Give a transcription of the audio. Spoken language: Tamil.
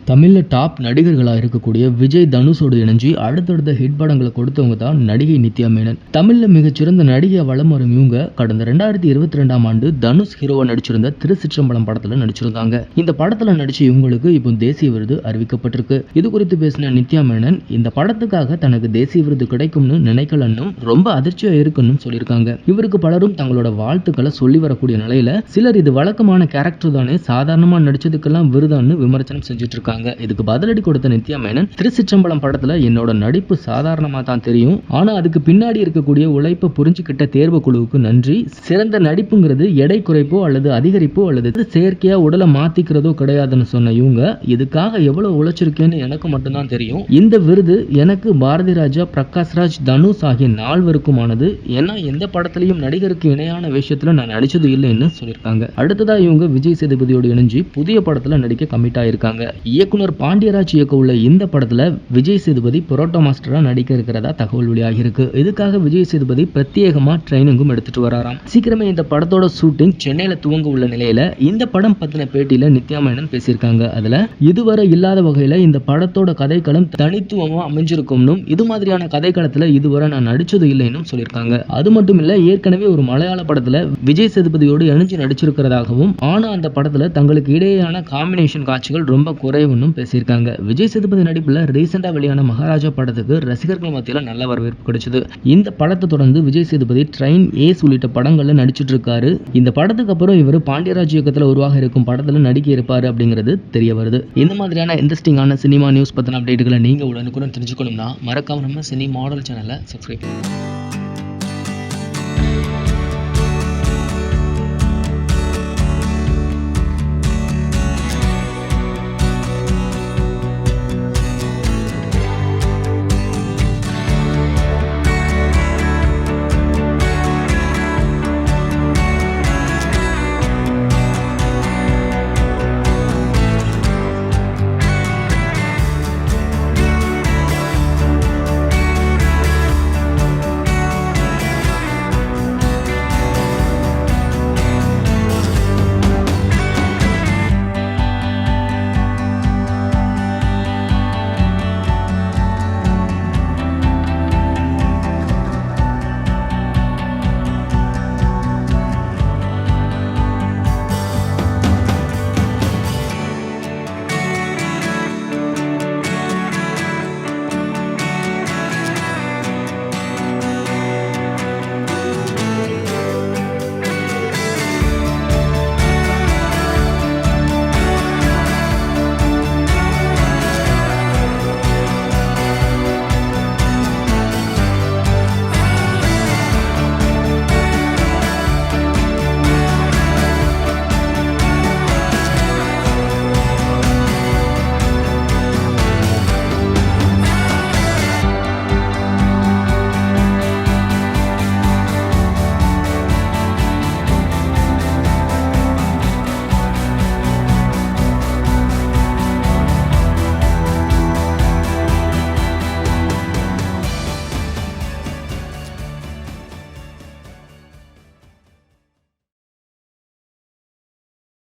தமிழ்ல டாப் நடிகர்களா இருக்கக்கூடிய விஜய் தனுஷோடு இணைஞ்சு அடுத்தடுத்த ஹிட் படங்களை கொடுத்தவங்க தான் நடிகை நித்யா மேனன். தமிழ்ல மிகச்சிறந்த நடிகை வலம் வரும் இவங்க கடந்த 2022ஆம் ஆண்டு தனுஷ் ஹீரோவா நடிச்சிருந்த திருச்சிற்றம்பலம் படத்துல நடிச்சிருந்தாங்க. இந்த படத்துல நடிச்ச இவங்களுக்கு இப்போ தேசிய விருது அறிவிக்கப்பட்டிருக்கு. இது குறித்து பேசின நித்யா மேனன் இந்த படத்துக்காக தனக்கு தேசிய விருது கிடைக்கும்னு நினைக்கலன்னும் ரொம்ப அதிர்ச்சியா இருக்குன்னு சொல்லியிருக்காங்க. இவருக்கு பலரும் தங்களோட வாழ்த்துக்களை சொல்லி வரக்கூடிய நிலையில சிலர் இது வழக்கமான கேரக்டர் தானே, சாதாரணமா நடிச்சதுக்கெல்லாம் விருதான்னு விமர்சனம் செஞ்சுட்டு இருக்காங்க. இதுக்கு பதிலடி கொடுத்த நித்யா மேனன், திருச்சிற்றம்பலம் படத்துல என்னோட நடிப்பு சாதாரணமா தான் தெரியும், ஆனா அதுக்கு பின்னாடி இருக்கக்கூடிய உழைப்பை புரிஞ்சுக்கிட்ட தேர்வு குழுவுக்கு நன்றி. சிறந்த நடிப்புங்கிறது எடை குறைப்போ அல்லது அதிகரிப்போ அல்லது செயற்கையா உடலை மாத்திக்கிறதோ கிடையாதுன்னு சொன்ன இவங்க, இதுக்காக எவ்வளவு உழைச்சிருக்கேன்னு எனக்கு மட்டும்தான் தெரியும். இந்த விருது எனக்கு பாரதி ராஜா, பிரகாஷ் ராஜ், தனுஷ் ஆகிய நால்வருக்குமானது. ஏன்னா எந்த படத்திலையும் நடிகருக்கு இணையான விஷயத்துல நான் நடிச்சது இல்லைன்னு சொல்லியிருக்காங்க. அடுத்ததா இவங்க விஜய் சேதுபதியோடு இணைஞ்சு புதிய படத்துல நடிக்க கமிட் ஆயிருக்காங்க. இயக்குனர் பாண்டியராஜ் இயக்க உள்ள இந்த படத்துல விஜய் சேதுபதி புரோட்டா மாஸ்டரா நடிக்க இருக்கிறதா தகவல் வெளியாகி இருக்கு. இதுக்காக விஜய் சேதுபதி பிரத்யேகமா ட்ரைனிங்கும் எடுத்துட்டு வராராம். சீக்கிரமே இந்த படத்தோட ஷூட்டிங் சென்னையில துவங்க உள்ள நிலையில இந்த படம் பத்தின பேட்டியில நித்யா மேனன் பேசியிருக்காங்க. அதுல இதுவரை இல்லாத வகையில இந்த படத்தோட கதைக்களம் தனித்துவமா அமைஞ்சிருக்கும்னு, இது மாதிரியான கதைக்களத்துல இதுவரை நான் நடிச்சது இல்லைன்னு சொல்லியிருக்காங்க. அது மட்டும் இல்ல, ஏற்கனவே ஒரு மலையாள படத்துல விஜய் சேதுபதியோடு இணைஞ்சு நடிச்சிருக்கிறதாகவும், ஆனா அந்த படத்துல தங்களுக்கு இடையேயான காம்பினேஷன் காட்சிகள் ரொம்ப குறைவுன்னு பேசியிருக்காங்க. விஜய் சேதுபதி நடிப்புல ரீசெண்டா வெளியான மகாராஜா படத்துக்கு ரசிகர்கள் மத்தியில நல்ல வரவேற்பு கிடைச்சது. இந்த படத்தை தொடர்ந்து விஜய் சேதுபதி ட்ரெயின், ஏஸ் உள்ளிட்ட படங்கள்ல நடிச்சிட்டு இருக்காரு. இந்த படத்துக்கு அப்புறம் இவர் பாண்டியராஜ் இயக்கத்துல உருவாக இருக்கும் படத்துல நடிக்க இருப்பாரு அப்படிங்கிறது தெரிய வருது. இந்த மாதிரியான இன்ட்ரெஸ்டிங்கான சினிமா நியூஸ் பத்தின அப்டேட்டுகளை நீங்க உடனுக்குடன் தெரிஞ்சுக்கணும்னா மறக்காம நம்ம சினி மாடல் சேனலை சப்ஸ்கிரைப் பண்ணுங்க.